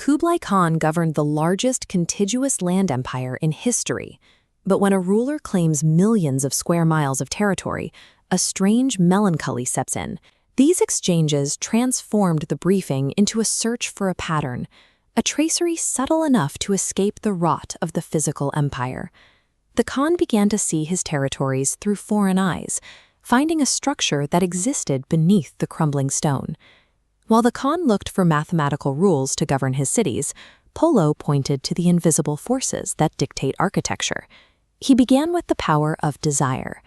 Kublai Khan governed the largest contiguous land empire in history. But when a ruler claims millions of square miles of territory, a strange melancholy steps in. These exchanges transformed the briefing into a search for a pattern, a tracery subtle enough to escape the rot of the physical empire. The Khan began to see his territories through foreign eyes, finding a structure that existed beneath the crumbling stone. While the Khan looked for mathematical rules to govern his cities, Polo pointed to the invisible forces that dictate architecture. He began with the power of desire.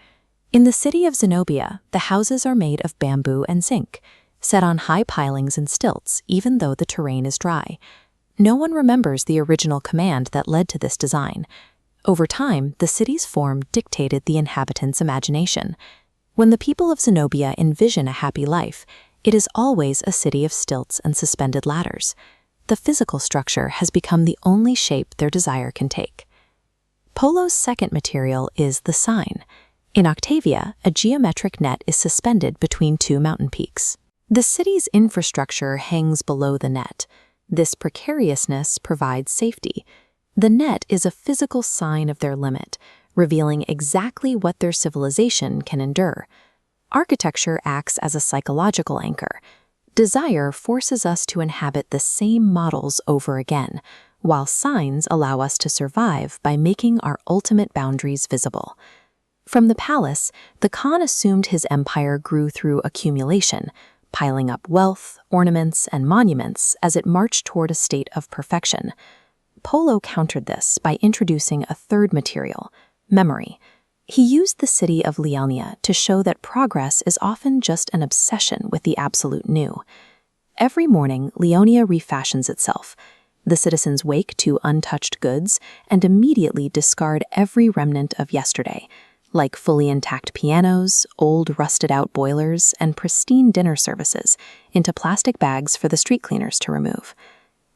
In the city of Zenobia, the houses are made of bamboo and zinc, set on high pilings and stilts, even though the terrain is dry. No one remembers the original command that led to this design. Over time, the city's form dictated the inhabitants' imagination. When the people of Zenobia envision a happy life, it is always a city of stilts and suspended ladders. The physical structure has become the only shape their desire can take. Polo's second material is the sign. In Octavia, a geometric net is suspended between two mountain peaks. The city's infrastructure hangs below the net. This precariousness provides safety. The net is a physical sign of their limit, revealing exactly what their civilization can endure. Architecture acts as a psychological anchor. Desire forces us to inhabit the same models over again, while signs allow us to survive by making our ultimate boundaries visible. From the palace, the Khan assumed his empire grew through accumulation, piling up wealth, ornaments, and monuments as it marched toward a state of perfection. Polo countered this by introducing a third material, memory. He used the city of Lialnia to show that progress is often just an obsession with the absolute new. Every morning, Lialnia refashions itself. The citizens wake to untouched goods and immediately discard every remnant of yesterday, like fully intact pianos, old rusted-out boilers, and pristine dinner services, into plastic bags for the street cleaners to remove.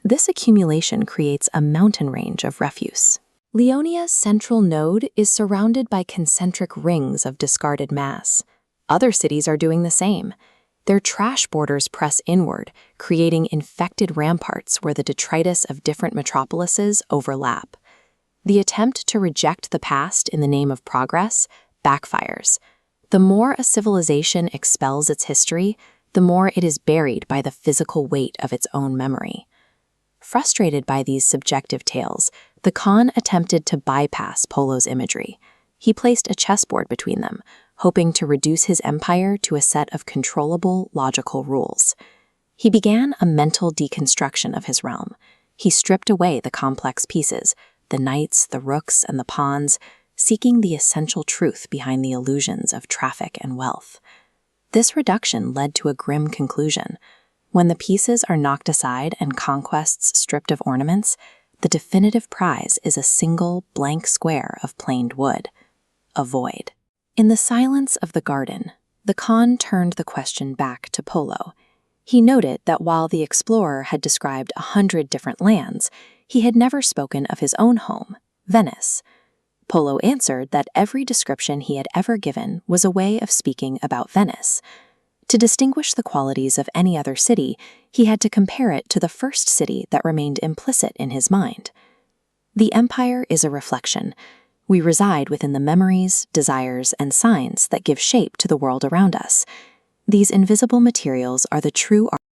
This accumulation creates a mountain range of refuse. Liaonia's central node is surrounded by concentric rings of discarded mass. Other cities are doing the same. Their trash borders press inward, creating infected ramparts where the detritus of different metropolises overlap. The attempt to reject the past in the name of progress backfires. The more a civilization expels its history, the more it is buried by the physical weight of its own memory. Frustrated by these subjective tales, the Khan attempted to bypass Polo's imagery. He placed a chessboard between them, hoping to reduce his empire to a set of controllable, logical rules. He began a mental deconstruction of his realm. He stripped away the complex pieces, the knights, the rooks, and the pawns, seeking the essential truth behind the illusions of traffic and wealth. This reduction led to a grim conclusion. When the pieces are knocked aside and conquests stripped of ornaments, the definitive prize is a single blank square of planed wood, a void. In the silence of the garden, the Khan turned the question back to Polo. He noted that while the explorer had described 100 different lands, he had never spoken of his own home, Venice. Polo answered that every description he had ever given was a way of speaking about Venice. To distinguish the qualities of any other city, he had to compare it to the first city that remained implicit in his mind. The empire is a reflection. We reside within the memories, desires, and signs that give shape to the world around us. These invisible materials are the true